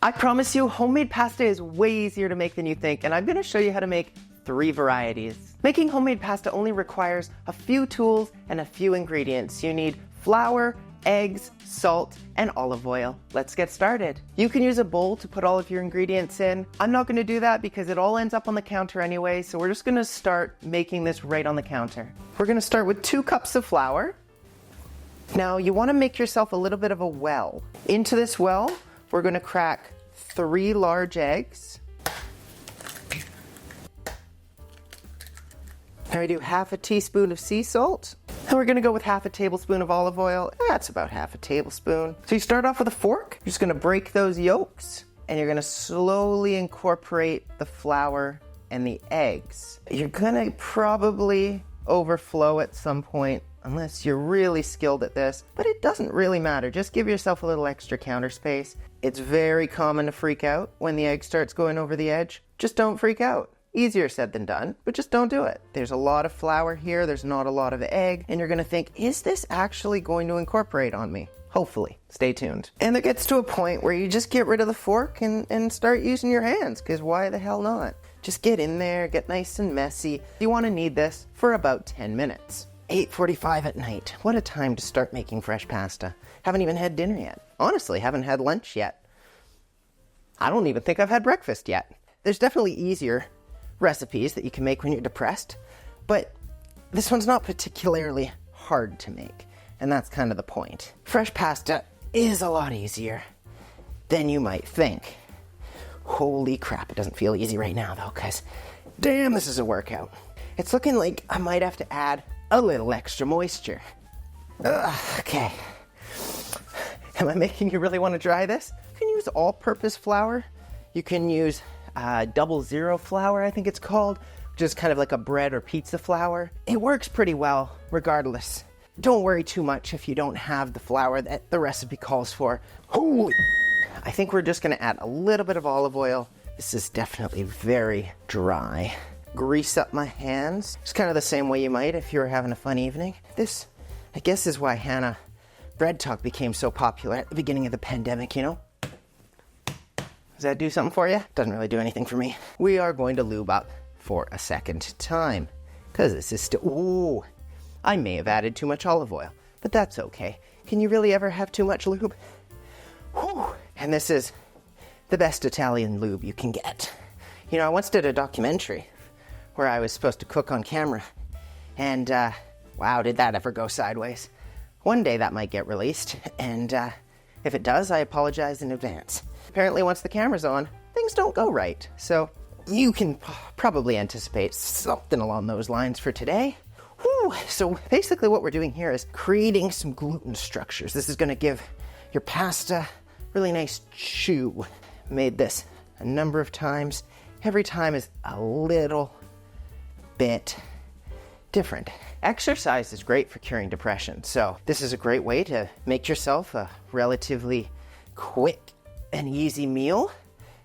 I promise you, homemade pasta is way easier to make than you think, and I'm going to show you how to make 3 varieties. Making homemade pasta only requires a few tools and a few ingredients. You need flour, eggs, salt, and olive oil. Let's get started. You can use a bowl to put all of your ingredients in. I'm not going to do that because it all ends up on the counter anyway, so we're just going to start making this right on the counter. We're going to start with 2 cups of flour. Now you want to make yourself a little bit of a well. Into this well, we're going to crack 3 large eggs. Now we do half a teaspoon of sea salt. And we're going to go with half a tablespoon of olive oil. That's about half a tablespoon. So you start off with a fork. You're just going to break those yolks and you're going to slowly incorporate the flour and the eggs. You're going to probably overflow at some point unless you're really skilled at this, but it doesn't really matter. Just give yourself a little extra counter space. It's very common to freak out when the egg starts going over the edge. Just don't freak out. Easier said than done, but just don't do it. There's a lot of flour here, there's not a lot of egg, and you're gonna think, is this actually going to incorporate on me? Hopefully. Stay tuned. And it gets to a point where you just get rid of the fork and start using your hands, because why the hell not? Just get in there, get nice and messy. You wanna need this for about 10 minutes. 8:45 at night. What a time to start making fresh pasta. Haven't even had dinner yet. Honestly, haven't had lunch yet. I don't even think I've had breakfast yet. There's definitely easier recipes that you can make when you're depressed, but this one's not particularly hard to make, and that's kind of the point. Fresh pasta is a lot easier than you might think. Holy crap, it doesn't feel easy right now though, because damn, this is a workout. It's looking like I might have to add a little extra moisture. Okay. Am I making you really want to try this? You can use all-purpose flour. You can use 00 flour, I think it's called, which is kind of like a bread or pizza flour. It works pretty well regardless. Don't worry too much if you don't have the flour that the recipe calls for. Holy! I think we're just gonna add a little bit of olive oil. This is definitely very dry. Grease up my hands. It's kind of the same way you might if you were having a fun evening. This, I guess, is why Hannah Bread Talk became so popular at the beginning of the pandemic, you know? Does that do something for you? Doesn't really do anything for me. We are going to lube up for a second time, because this is still, ooh, I may have added too much olive oil, but that's okay. Can you really ever have too much lube? Whew. And this is the best Italian lube you can get. You know, I once did a documentary where I was supposed to cook on camera, and wow, did that ever go sideways. One day that might get released, and if it does, I apologize in advance. Apparently once the camera's on, things don't go right. So you can probably anticipate something along those lines for today. Whew. So basically what we're doing here is creating some gluten structures. This is gonna give your pasta really nice chew. Made this a number of times. Every time is a little bit different. Exercise is great for curing depression. So this is a great way to make yourself a relatively quick an easy meal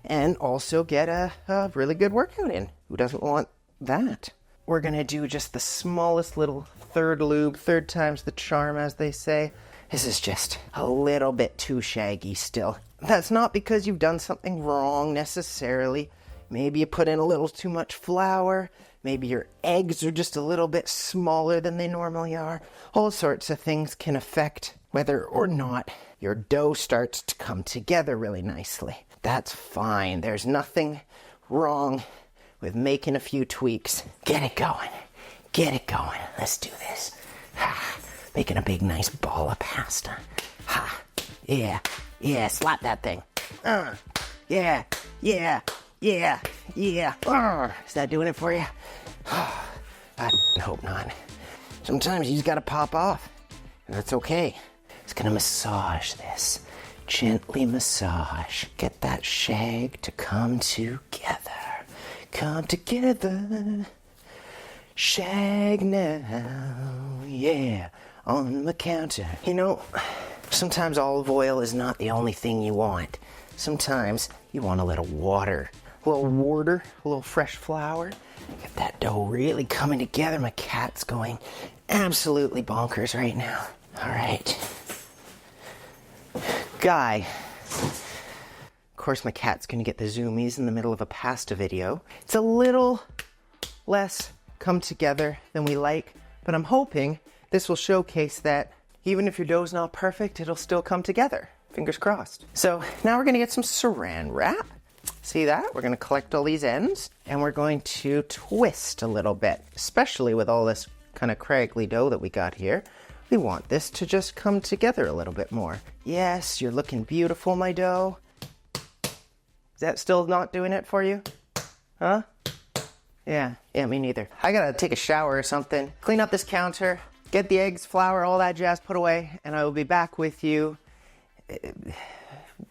and also get a really good workout in. Who doesn't want that? We're gonna do just the smallest little third time's the charm, as they say. This is just a little bit too shaggy still. That's not because you've done something wrong necessarily. Maybe you put in a little too much flour. Maybe your eggs are just a little bit smaller than they normally are. All sorts of things can affect whether or not your dough starts to come together really nicely. That's fine. There's nothing wrong with making a few tweaks. Get it going. Get it going. Let's do this. Making a big nice ball of pasta. Yeah. Yeah, slap that thing. Yeah. Is that doing it for you? I hope not. Sometimes you just gotta pop off. And that's okay. Just gonna massage this. Gently massage. Get that shag to come together. Come together. Shag now. Yeah. On the counter. You know, sometimes olive oil is not the only thing you want. Sometimes you want a little water. A little water, a little fresh flour. Get that dough really coming together. My cat's going absolutely bonkers right now. All right. Guy, course, my cat's gonna get the zoomies in the middle of a pasta video. It's a little less come together than we like, but I'm hoping this will showcase that even if your dough's not perfect, it'll still come together. Fingers crossed. So now we're gonna get some saran wrap. See that? We're gonna collect all these ends and we're going to twist a little bit, especially with all this kind of craggly dough that we got here. We want this to just come together a little bit more. Yes, you're looking beautiful, my dough. Is that still not doing it for you? Huh? Yeah, me neither. I gotta take a shower or something, clean up this counter, get the eggs, flour, all that jazz put away, and I will be back with you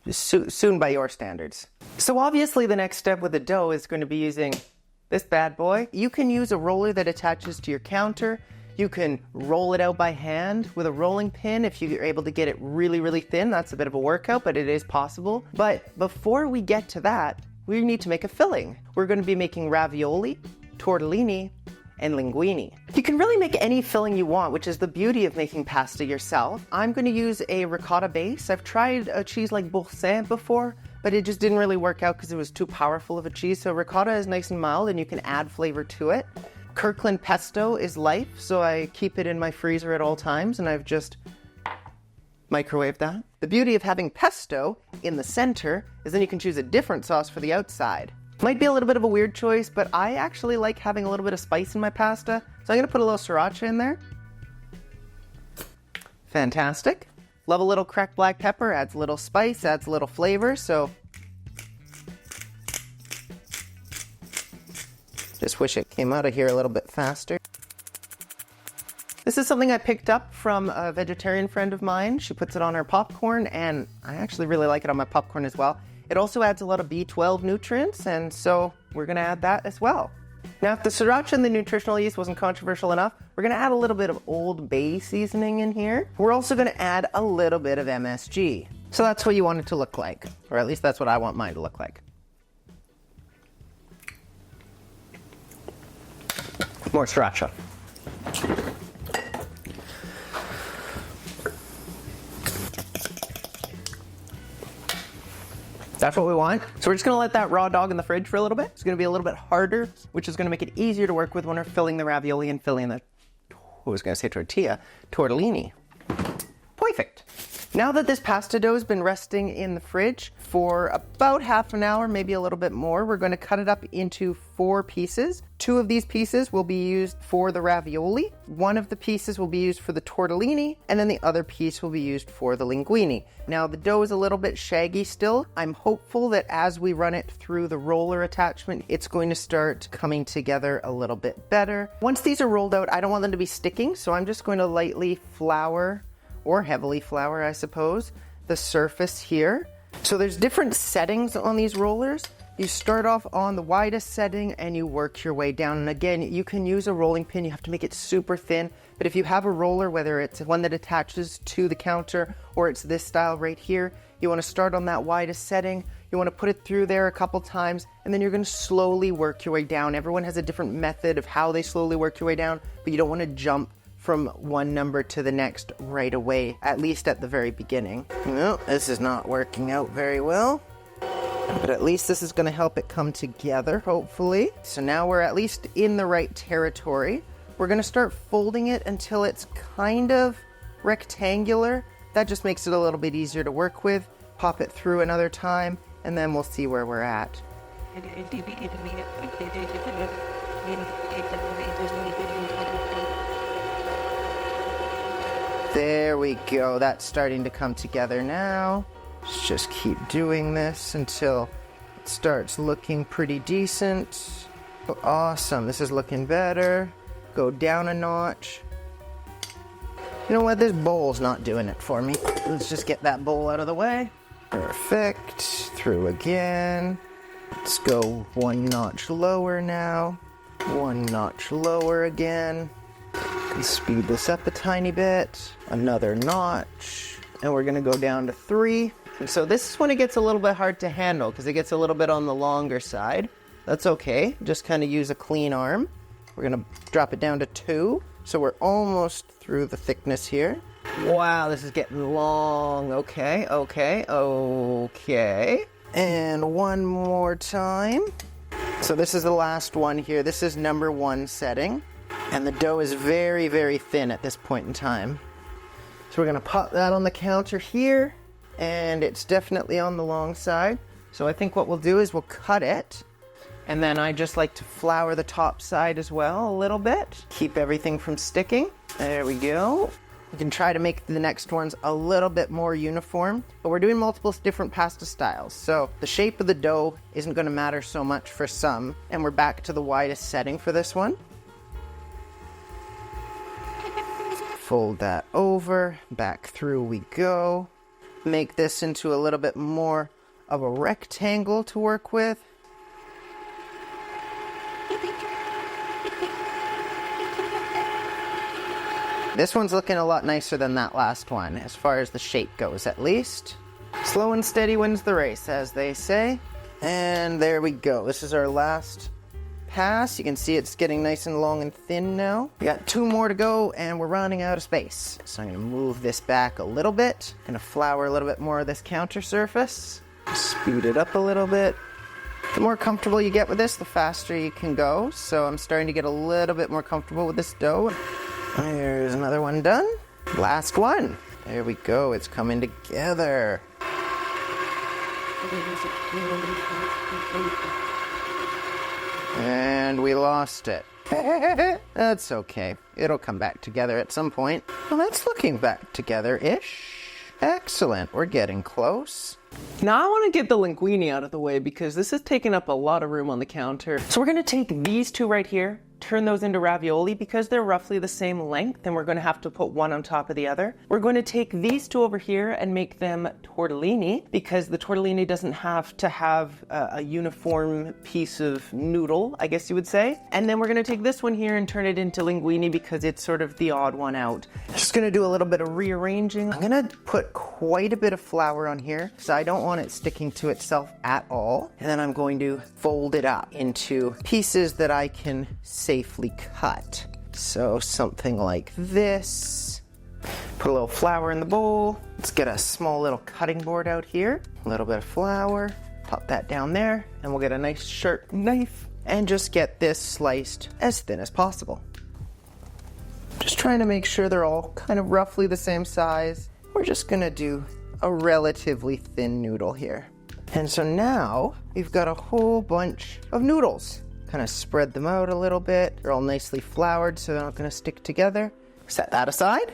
soon by your standards. So obviously the next step with the dough is going to be using this bad boy. You can use a roller that attaches to your counter. You can roll it out by hand with a rolling pin if you're able to get it really, really thin. That's a bit of a workout, but it is possible. But before we get to that, we need to make a filling. We're going to be making ravioli, tortellini, and linguine. You can really make any filling you want, which is the beauty of making pasta yourself. I'm going to use a ricotta base. I've tried a cheese like bocconcini before, but it just didn't really work out because it was too powerful of a cheese. So ricotta is nice and mild and you can add flavor to it. Kirkland pesto is life, so I keep it in my freezer at all times, and I've just microwaved that. The beauty of having pesto in the center is then you can choose a different sauce for the outside. Might be a little bit of a weird choice, but I actually like having a little bit of spice in my pasta, so I'm gonna put a little sriracha in there. Fantastic. Love a little cracked black pepper, adds a little spice, adds a little flavor, so just wish it came out of here a little bit faster. This is something I picked up from a vegetarian friend of mine. She puts it on her popcorn, and I actually really like it on my popcorn as well. It also adds a lot of B12 nutrients, and so we're gonna add that as well. Now, if the sriracha and the nutritional yeast wasn't controversial enough, we're gonna add a little bit of Old Bay seasoning in here. We're also gonna add a little bit of MSG. So that's what you want it to look like, or at least that's what I want mine to look like. More sriracha. That's what we want. So we're just gonna let that raw dog in the fridge for a little bit. It's gonna be a little bit harder, which is gonna make it easier to work with when we're filling the ravioli and filling the, I was gonna say tortellini. Perfect. Now that this pasta dough has been resting in the fridge for about half an hour, maybe a little bit more, we're going to cut it up into 4 pieces. 2 of these pieces will be used for the ravioli, 1 of the pieces will be used for the tortellini, and then the other piece will be used for the linguine. Now the dough is a little bit shaggy still. I'm hopeful that as we run it through the roller attachment, it's going to start coming together a little bit better. Once these are rolled out, I don't want them to be sticking, so I'm just going to lightly flour, or heavily flour, I suppose, the surface here. So there's different settings on these rollers. You start off on the widest setting and you work your way down. And again, you can use a rolling pin. You have to make it super thin. But if you have a roller, whether it's one that attaches to the counter or it's this style right here, you want to start on that widest setting. You want to put it through there a couple times, and then you're going to slowly work your way down. Everyone has a different method of how they slowly work your way down, but you don't want to jump from one number to the next right away, at least at the very beginning. No, this is not working out very well, but at least this is going to help it come together, hopefully. So now we're at least in the right territory. We're going to start folding it until it's kind of rectangular. That just makes it a little bit easier to work with. Pop it through another time, and then we'll see where we're at. There we go. That's starting to come together now. Let's just keep doing this until it starts looking pretty decent. Awesome. This is looking better. Go down a notch. You know what? This bowl's not doing it for me. Let's just get that bowl out of the way. Perfect. Through again. Let's go 1 notch lower now. 1 notch lower again. Speed this up a tiny bit. Another notch. And we're gonna go down to 3. And so this is when it gets a little bit hard to handle because it gets a little bit on the longer side. That's okay. Just kind of use a clean arm. We're gonna drop it down to 2. So we're almost through the thickness here. Wow, this is getting long. Okay. And one more time. So this is the last one here. This is number 1 setting. And the dough is very, very thin at this point in time. So we're gonna pop that on the counter here. And it's definitely on the long side. So I think what we'll do is we'll cut it. And then I just like to flour the top side as well a little bit. Keep everything from sticking. There we go. We can try to make the next ones a little bit more uniform, but we're doing multiple different pasta styles. So the shape of the dough isn't gonna matter so much for some. And we're back to the widest setting for this one. Fold that over, back through we go. Make this into a little bit more of a rectangle to work with. This one's looking a lot nicer than that last one, as far as the shape goes at least. Slow and steady wins the race, as they say. And there we go. This is our last pass. You can see it's getting nice and long and thin now. We got 2 more to go and we're running out of space. So I'm gonna move this back a little bit. Gonna flour a little bit more of this counter surface. Speed it up a little bit. The more comfortable you get with this, the faster you can go. So I'm starting to get a little bit more comfortable with this dough. There's another one done. Last one. There we go. It's coming together. And we lost it. That's okay. It'll come back together at some point. Well, that's looking back together-ish. Excellent. We're getting close. Now I want to get the linguine out of the way because this is taking up a lot of room on the counter. So we're going to take these 2 right here, turn those into ravioli because they're roughly the same length and we're going to have to put one on top of the other. We're going to take these 2 over here and make them tortellini because the tortellini doesn't have to have a uniform piece of noodle, I guess you would say. And then we're going to take this one here and turn it into linguine because it's sort of the odd one out. Just going to do a little bit of rearranging. I'm going to put quite a bit of flour on here because I don't want it sticking to itself at all. And then I'm going to fold it up into pieces that I can safely cut. So something like this. Put a little flour in the bowl. Let's get a small little cutting board out here. A little bit of flour. Pop that down there and we'll get a nice sharp knife and just get this sliced as thin as possible. Just trying to make sure they're all kind of roughly the same size. We're just gonna do a relatively thin noodle here. And so now we've got a whole bunch of noodles. Kind of spread them out a little bit. They're all nicely floured so they're not going to stick together. Set that aside.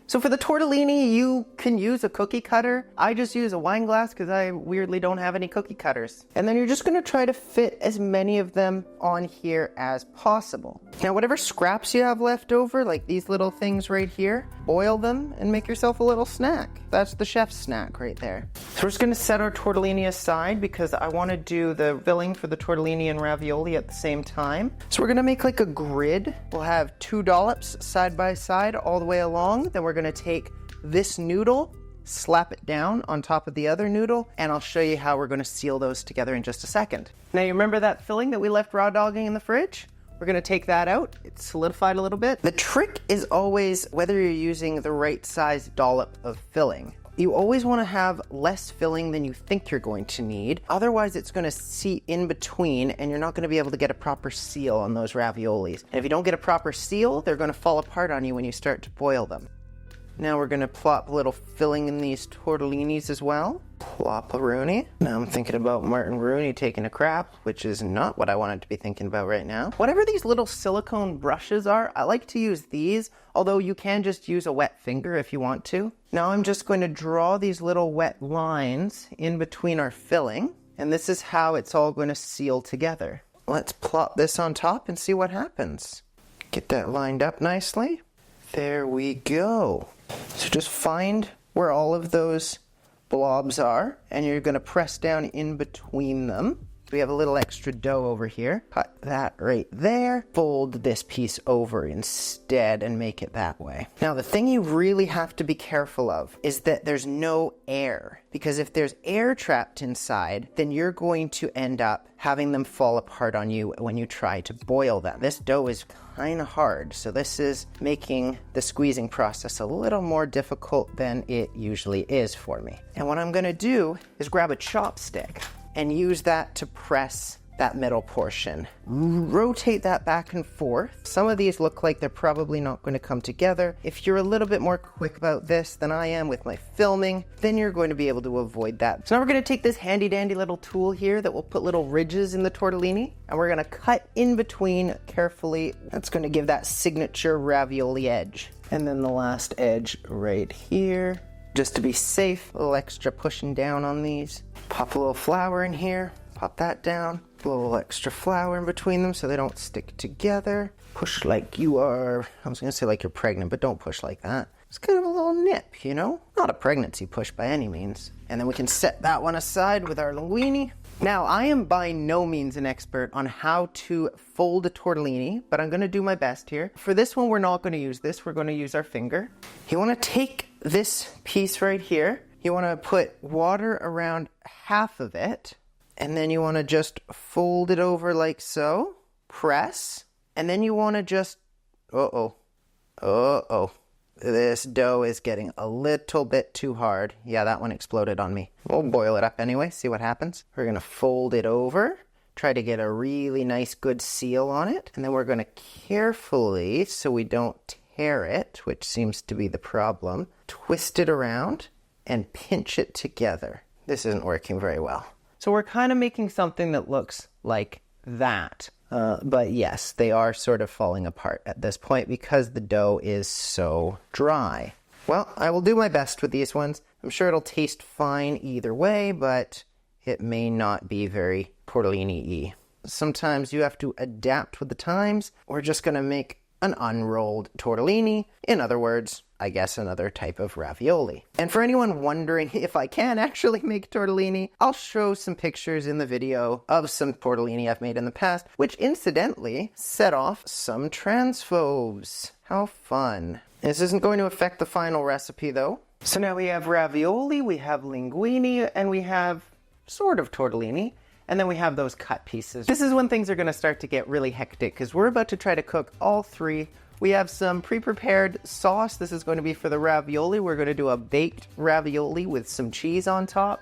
So for the tortellini, you can use a cookie cutter. I just use a wine glass because I weirdly don't have any cookie cutters. And then you're just going to try to fit as many of them on here as possible. Now, whatever scraps you have left over, like these little things right here, boil them and make yourself a little snack. That's the chef's snack right there. So we're just going to set our tortellini aside because I want to do the filling for the tortellini and ravioli at the same time. So we're going to make like a grid. We'll have 2 dollops side by side all the way along. Then we're going to take this noodle, slap it down on top of the other noodle, and I'll show you how we're going to seal those together in just a second. Now you remember that filling that we left raw dogging in the fridge? We're going to take that out. It's solidified a little bit. The trick is always whether you're using the right size dollop of filling. You always want to have less filling than you think you're going to need. Otherwise, it's going to seep in between and you're not going to be able to get a proper seal on those raviolis. And if you don't get a proper seal, they're going to fall apart on you when you start to boil them. Now we're going to plop a little filling in these tortellinis as well. Plop a Rooney. Now I'm thinking about Martin Rooney taking a crap, which is not what I wanted to be thinking about right now. Whatever these little silicone brushes are, I like to use these, although you can just use a wet finger if you want to. Now I'm just going to draw these little wet lines in between our filling, and this is how it's all going to seal together. Let's plop this on top and see what happens. Get that lined up nicely. There we go. So just find where all of those blobs are, and you're going to press down in between them. We have a little extra dough over here. Cut that right there. Fold this piece over instead and make it that way. Now, the thing you really have to be careful of is that there's no air. Because if there's air trapped inside, then you're going to end up having them fall apart on you when you try to boil them. This dough is kind of hard, so this is making the squeezing process a little more difficult than it usually is for me. And what I'm gonna do is grab a chopstick and use that to press that middle portion. Rotate that back and forth. Some of these look like they're probably not going to come together. If you're a little bit more quick about this than I am with my filming, then you're going to be able to avoid that. So now we're going to take this handy dandy little tool here that will put little ridges in the tortellini, and we're going to cut in between carefully. That's going to give that signature ravioli edge. And then the last edge right here. Just to be safe, a little extra pushing down on these. Pop a little flour in here. Pop that down. A little extra flour in between them so they don't stick together. Push like you are, I was going to say like you're pregnant, but don't push like that. It's kind of a little nip, you know? Not a pregnancy push by any means. And then we can set that one aside with our linguine. Now, I am by no means an expert on how to fold a tortellini, but I'm going to do my best here. For this one, we're not going to use this. We're going to use our finger. You want to take this piece right here. You want to put water around half of it. And then you want to just fold it over like so, press, and then you want to just, this dough is getting a little bit too hard. Yeah, that one exploded on me. We'll boil it up anyway, see what happens. We're going to fold it over, try to get a really nice good seal on it, and then we're going to carefully, so we don't tear it, which seems to be the problem, twist it around and pinch it together. This isn't working very well. So we're kind of making something that looks like that. But yes, they are sort of falling apart at this point because the dough is so dry. Well, I will do my best with these ones. I'm sure it'll taste fine either way, but it may not be very tortellini-y. Sometimes you have to adapt with the times. We're just going to make an unrolled tortellini. In other words, I guess another type of ravioli. And for anyone wondering if I can actually make tortellini, I'll show some pictures in the video of some tortellini I've made in the past, which incidentally set off some transphobes. How fun. This isn't going to affect the final recipe though. So now we have ravioli, we have linguine, and we have sort of tortellini. And then we have those cut pieces. This is when things are going to start to get really hectic because we're about to try to cook all three. We have some pre-prepared sauce. This is going to be for the ravioli. We're going to do a baked ravioli with some cheese on top.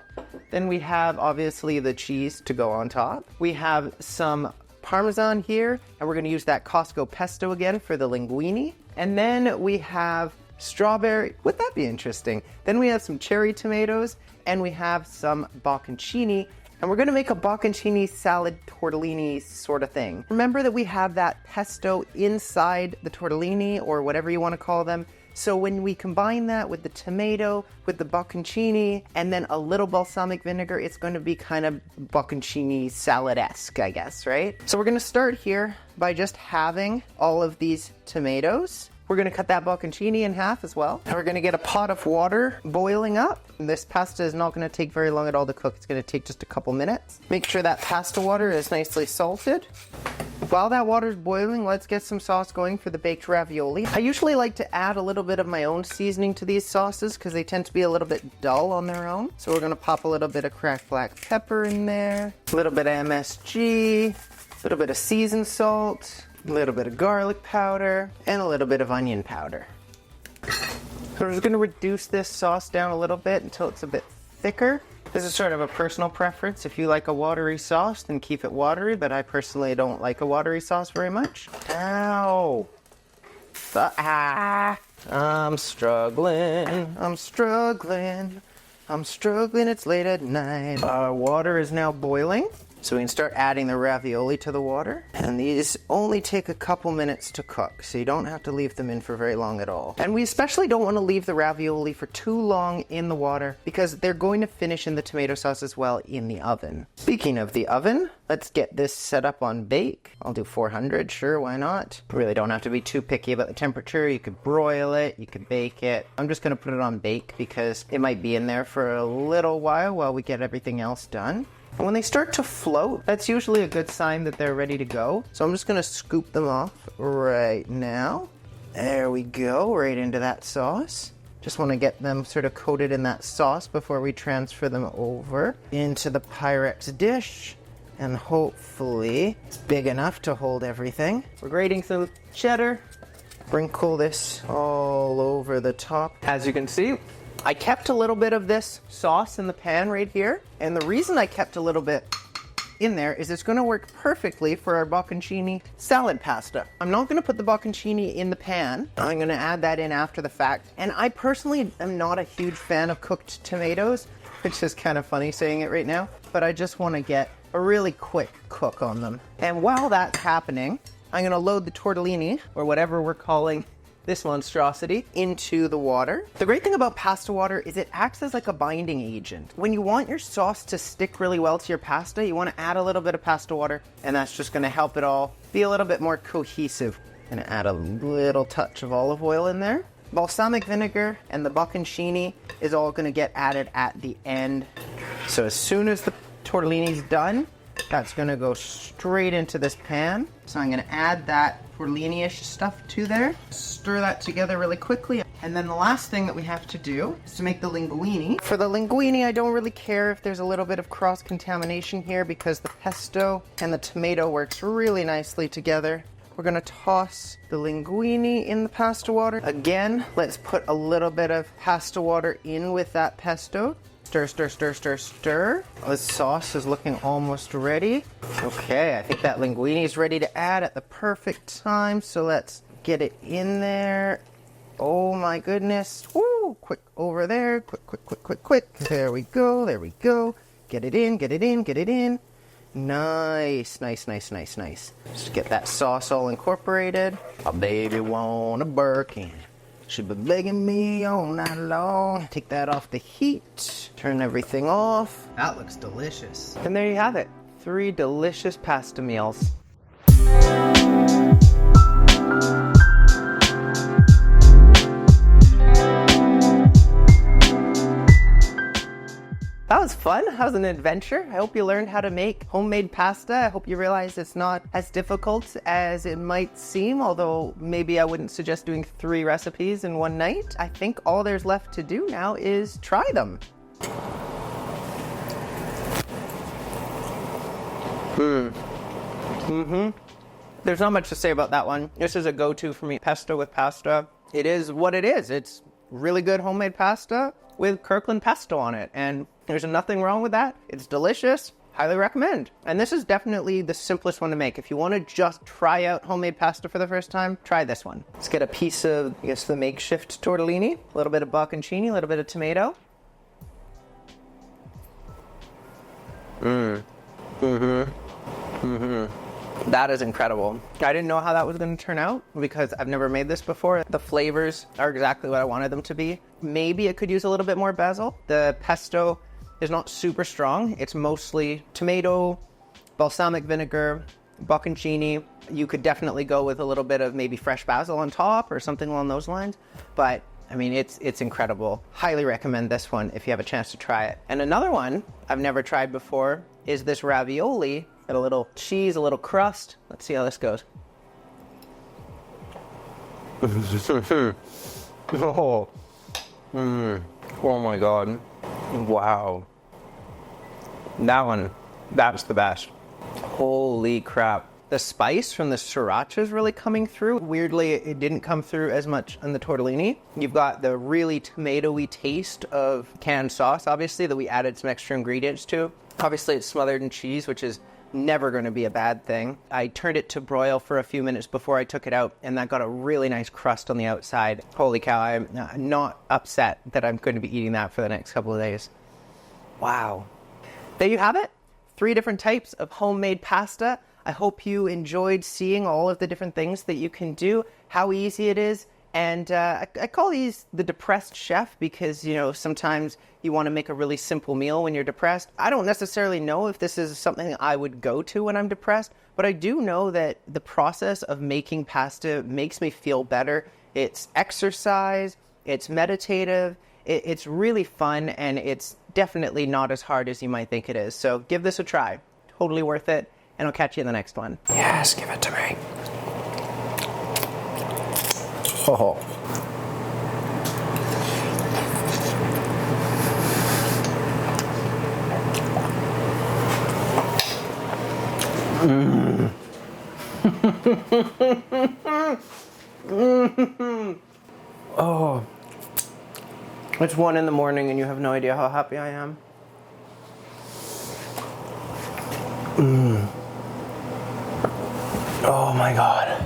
Then we have obviously the cheese to go on top. We have some Parmesan here, and we're going to use that Costco pesto again for the linguine. And then we have strawberry. Would that be interesting? Then we have some cherry tomatoes, and we have some bocconcini. And we're going to make a bocconcini salad tortellini sort of thing. Remember that we have that pesto inside the tortellini, or whatever you want to call them. So when we combine that with the tomato, with the bocconcini, and then a little balsamic vinegar, it's going to be kind of bocconcini salad-esque, I guess, right? So we're going to start here by just having all of these tomatoes. We're going to cut that bocconcini in half as well. And we're going to get a pot of water boiling up. This pasta is not going to take very long at all to cook. It's going to take just a couple minutes. Make sure that pasta water is nicely salted. While that water is boiling, let's get some sauce going for the baked ravioli. I usually like to add a little bit of my own seasoning to these sauces because they tend to be a little bit dull on their own. So we're going to pop a little bit of cracked black pepper in there, a little bit of MSG, a little bit of seasoned salt, a little bit of garlic powder, and a little bit of onion powder. So we're just going to reduce this sauce down a little bit until it's a bit thicker. This is sort of a personal preference. If you like a watery sauce, then keep it watery, but I personally don't like a watery sauce very much. Ow! I'm struggling, it's late at night. Our water is now boiling. So we can start adding the ravioli to the water. And these only take a couple minutes to cook, so you don't have to leave them in for very long at all. And we especially don't want to leave the ravioli for too long in the water because they're going to finish in the tomato sauce as well in the oven. Speaking of the oven, let's get this set up on bake. I'll do 400, sure, why not? Really don't have to be too picky about the temperature. You could broil it, you could bake it. I'm just gonna put it on bake because it might be in there for a little while we get everything else done. And when they start to float, that's usually a good sign that they're ready to go. So I'm just gonna scoop them off right now. There we go, right into that sauce. Just want to get them sort of coated in that sauce before we transfer them over into the Pyrex dish. And hopefully it's big enough to hold everything. We're grating some cheddar. Sprinkle this all over the top. As you can see, I kept a little bit of this sauce in the pan right here. And the reason I kept a little bit in there is it's going to work perfectly for our bocconcini salad pasta. I'm not going to put the bocconcini in the pan. I'm going to add that in after the fact. And I personally am not a huge fan of cooked tomatoes, which is kind of funny saying it right now, but I just want to get a really quick cook on them. And while that's happening, I'm going to load the tortellini, or whatever we're calling this monstrosity, into the water. The great thing about pasta water is it acts as like a binding agent. When you want your sauce to stick really well to your pasta, you want to add a little bit of pasta water, and that's just going to help it all be a little bit more cohesive. Going to add a little touch of olive oil in there. Balsamic vinegar and the bocconcini is all going to get added at the end. So as soon as the tortellini's done, that's going to go straight into this pan. So I'm going to add that tortellini-ish stuff to there. Stir that together really quickly. And then the last thing that we have to do is to make the linguine. For the linguine, I don't really care if there's a little bit of cross-contamination here because the pesto and the tomato works really nicely together. We're going to toss the linguine in the pasta water. Again, let's put a little bit of pasta water in with that pesto. Stir, stir, stir, stir, stir. This sauce is looking almost ready. Okay, I think that linguine is ready to add at the perfect time. So let's get it in there. Oh my goodness. Woo! Quick over there. Quick, quick, quick, quick, quick. There we go. There we go. Get it in, get it in, get it in. Nice, nice, nice, nice, nice. Just get that sauce all incorporated. My baby want a Birkin. She been begging me all night long. Take that off the heat. Turn everything off. That looks delicious. And there you have it. 3 delicious pasta meals. That was fun. That was an adventure. I hope you learned how to make homemade pasta. I hope you realize it's not as difficult as it might seem, although maybe I wouldn't suggest doing 3 recipes in one night. I think all there's left to do now is try them. There's not much to say about that one. This is a go-to for me. Pesto with pasta. It is what it is. It's really good homemade pasta with Kirkland pesto on it, and there's nothing wrong with that. It's delicious. Highly recommend. And this is definitely the simplest one to make. If you want to just try out homemade pasta for the first time, try this one. Let's get a piece of, I guess, the makeshift tortellini, a little bit of bocconcini, a little bit of tomato. That is incredible. I didn't know how that was going to turn out because I've never made this before. The flavors are exactly what I wanted them to be. Maybe it could use a little bit more basil. The pesto is not super strong. It's mostly tomato, balsamic vinegar, bocconcini. You could definitely go with a little bit of maybe fresh basil on top or something along those lines. But I mean, it's incredible. Highly recommend this one if you have a chance to try it. And another one I've never tried before is this ravioli. Got a little cheese, a little crust. Let's see how this goes. Oh my God. Wow. That one, that's the best. Holy crap. The spice from the sriracha is really coming through. Weirdly, it didn't come through as much on the tortellini. You've got the really tomatoey taste of canned sauce, obviously, that we added some extra ingredients to. Obviously, it's smothered in cheese, which is never going to be a bad thing. I turned it to broil for a few minutes before I took it out, and that got a really nice crust on the outside. Holy cow, I'm not upset that I'm going to be eating that for the next couple of days. Wow. There you have it. 3 different types of homemade pasta. I hope you enjoyed seeing all of the different things that you can do, how easy it is. And I call these the depressed chef because, you know, sometimes you want to make a really simple meal when you're depressed. I don't necessarily know if this is something I would go to when I'm depressed, but I do know that the process of making pasta makes me feel better. It's exercise, it's meditative, It's really fun, and it's definitely not as hard as you might think it is. So give this a try. Totally worth it, and I'll catch you in the next one. Yes, give it to me. Oh. Oh, it's 1 in the morning and you have no idea how happy I am. Oh my God.